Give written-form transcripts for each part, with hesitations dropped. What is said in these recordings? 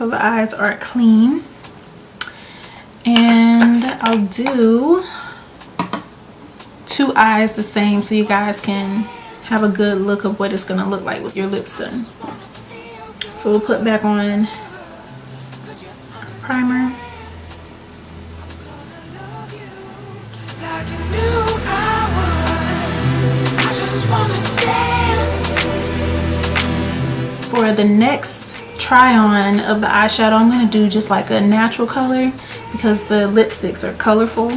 so the eyes are clean. And I'll do 2 eyes the same so you guys can have a good look of what it's gonna look like with your lips done. So we'll put back on primer. For the next try on of the eyeshadow, I'm going to do just like a natural color because the lipsticks are colorful,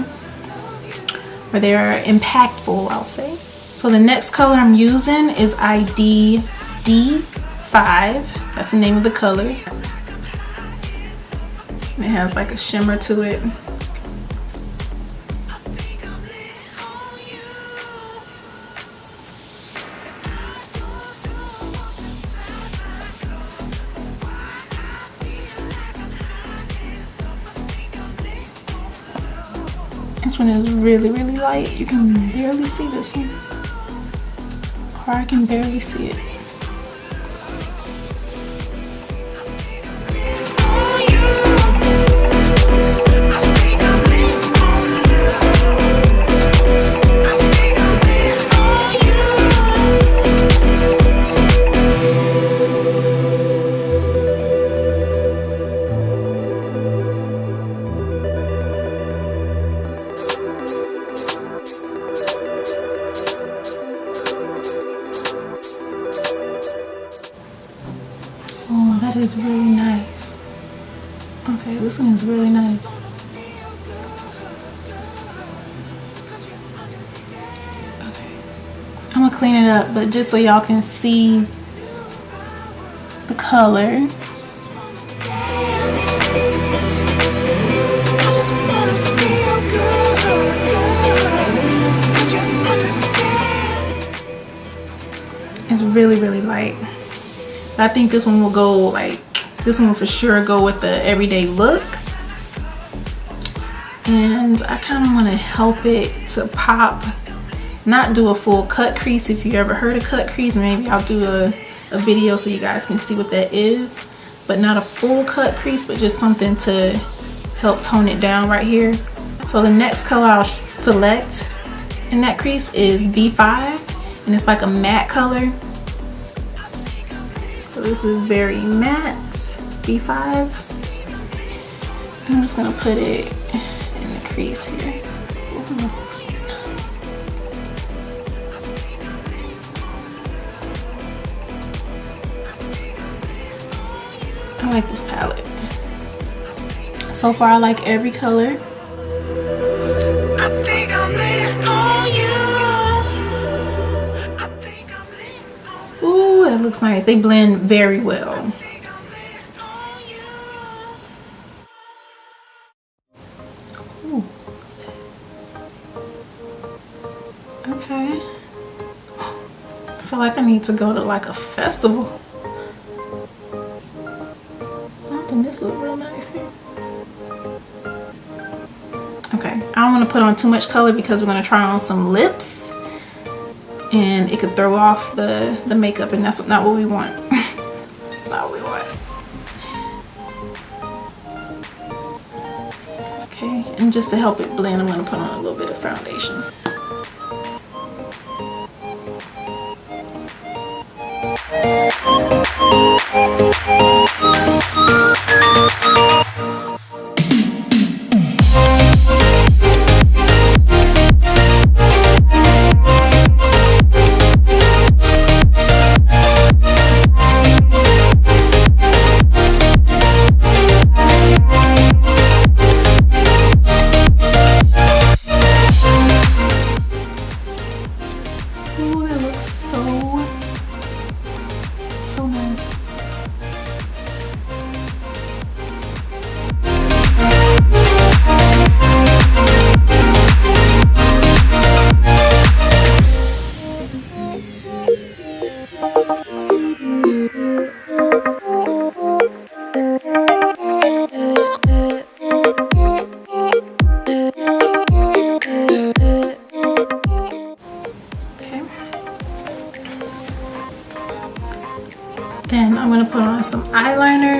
or they are impactful, I'll say. So the next color I'm using is ID D5. That's the name of the color. And it has like a shimmer to it. This one is really, really light. You can barely see this one. Or I can barely see it. That is really nice. Okay, this one is really nice. Okay, I'm gonna clean it up, but just so y'all can see the color. It's really, really light. I think this one will go like, this one will for sure go with the everyday look. And I kind of want to help it to pop, not do a full cut crease. If you ever heard of cut crease, maybe I'll do a video so you guys can see what that is. But not a full cut crease, but just something to help tone it down right here. So the next color I'll select in that crease is B5, and it's like a matte color. So this is very matte, B5. I'm just gonna put it in the crease here. Ooh, I like this palette. So far I like every color. Ooh, it looks nice. They blend very well. Ooh. Okay. I feel like I need to go to like a festival. Something, this looks real nice here. Okay, I don't want to put on too much color because we're going to try on some lips. And it could throw off the makeup, and that's not what we want. That's not what we want. Okay, and just to help it blend, I'm gonna put on a little bit of foundation.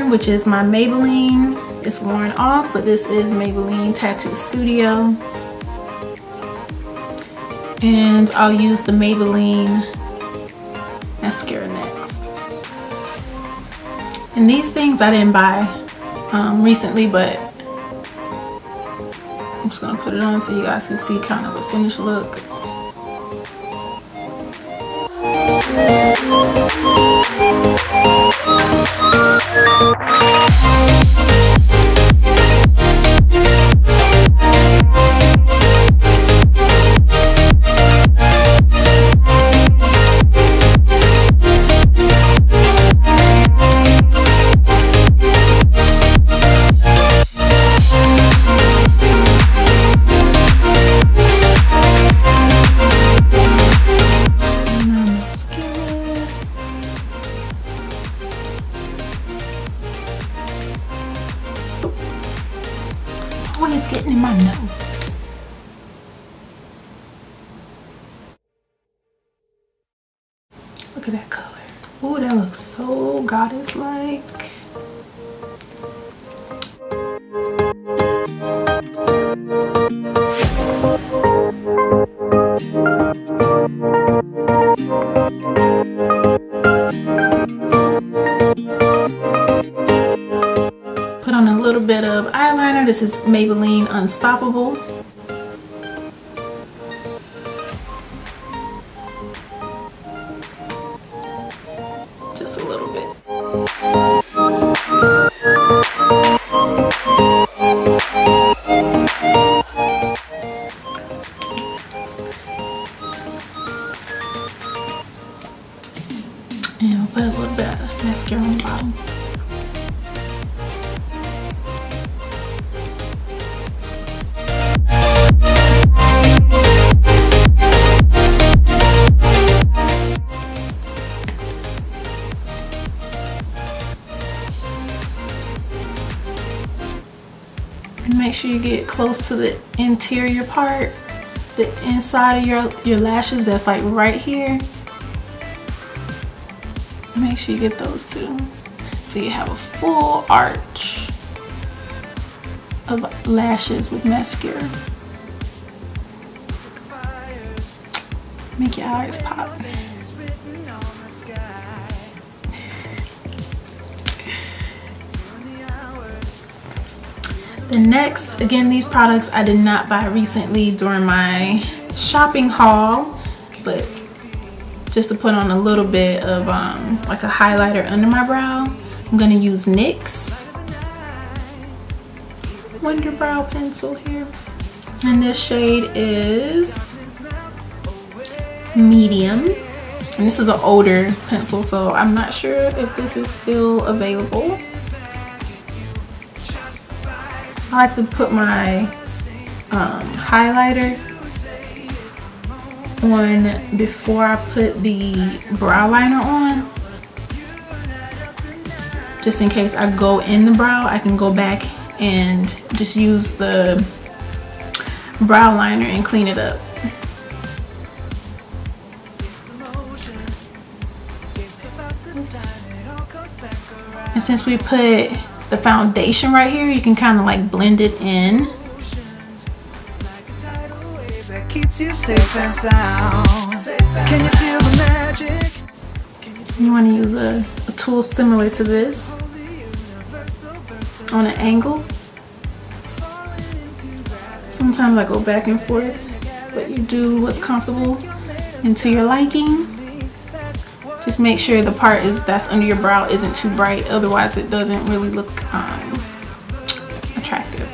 eyeliner, which is my Maybelline. It's worn off, but this is Maybelline Tattoo Studio. And I'll use the Maybelline mascara next. And these things I didn't buy recently, but I'm just gonna put it on so you guys can see kind of a finished look. Always getting in my nose. Look at that color. Oh, that looks so goddess-like. Put on a little bit of eyeliner. This is Maybelline Unstoppable. Just a little bit. And I'll put a little bit of mascara on the bottom. Make sure you get close to the interior part, the inside of your lashes that's like right here. Make sure you get those too, so you have a full arch of lashes with mascara. Make your eyes pop. The next, again, these products I did not buy recently during my shopping haul, but just to put on a little bit of like a highlighter under my brow, I'm gonna use NYX Wonder Brow Pencil here. And this shade is medium. And this is an older pencil, so I'm not sure if this is still available. I like to put my highlighter on before I put the brow liner on, just in case I go in the brow. I can go back and just use the brow liner and clean it up. And since we put the foundation right here, you can kind of like blend it in. Keeps you safe and sound. Can you feel the magic? You want to use a tool similar to this on an angle. Sometimes I go back and forth, but you do what's comfortable and to your liking. Just make sure the part that's under your brow isn't too bright, otherwise it doesn't really look attractive.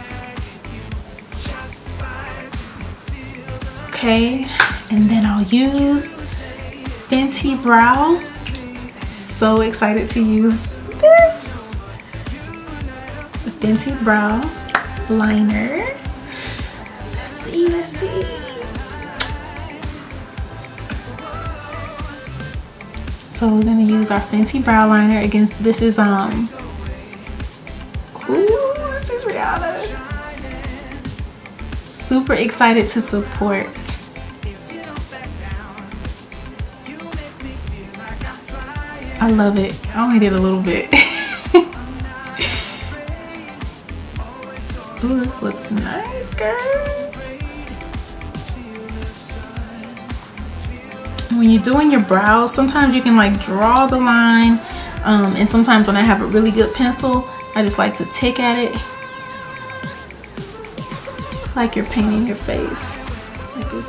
Okay, and then I'll use Fenty Brow. So excited to use this. The Fenty Brow liner. Let's see. So we're gonna use our Fenty Brow liner against, this is this is Rihanna. Super excited to support. I love it. I only did a little bit. Ooh, this looks nice, girl. When you're doing your brows, sometimes you can like draw the line, and sometimes when I have a really good pencil, I just like to tick at it like you're painting your face. Like this.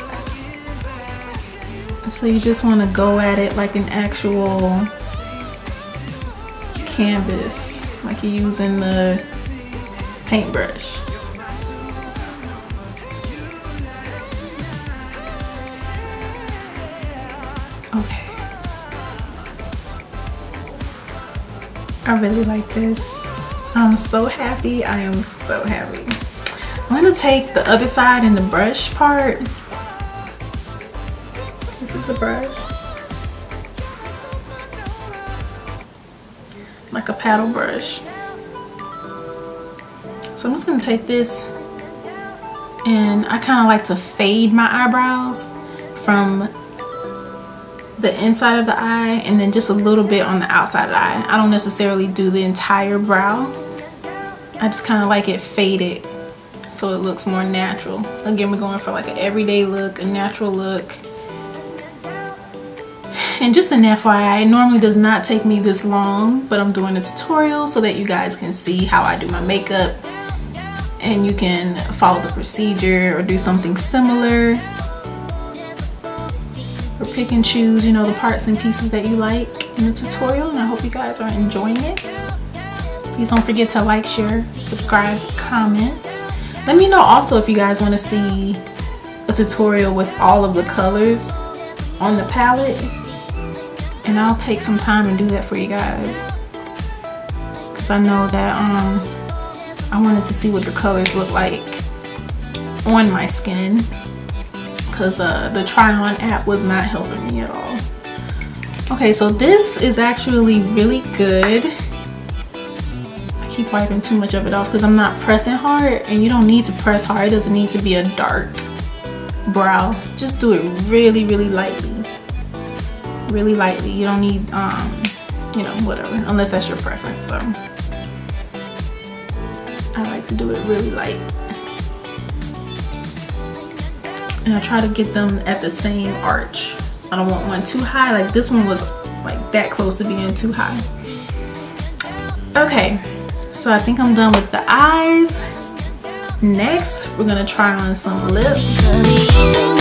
So you just want to go at it like an actual canvas, like you're using the paintbrush. Okay. I really like this. I'm so happy. I am so happy. I'm gonna take the other side in the brush part. This is the brush. Like a paddle brush. So I'm just gonna take this, and I kind of like to fade my eyebrows from the inside of the eye and then just a little bit on the outside of the eye. I don't necessarily do the entire brow. I just kind of like it faded so it looks more natural. Again, we're going for like an everyday look, a natural look. And just an FYI, it normally does not take me this long, but I'm doing a tutorial so that you guys can see how I do my makeup and you can follow the procedure or do something similar. Or pick and choose, you know, the parts and pieces that you like in the tutorial, and I hope you guys are enjoying it. Please don't forget to like, share, subscribe, comment. Let me know also if you guys want to see a tutorial with all of the colors on the palette, and I'll take some time and do that for you guys, because I know that I wanted to see what the colors look like on my skin, because the try-on app was not helping me at all. Okay, so this is actually really good. I keep wiping too much of it off because I'm not pressing hard, and you don't need to press hard. It doesn't need to be a dark brow. Just do it really, really lightly. Really lightly. You don't need, you know, whatever, unless that's your preference. So I like to do it really light. And I try to get them at the same arch. I don't want one too high. Like this one was like that close to being too high. Okay, so I think I'm done with the eyes. Next, we're gonna try on some lips.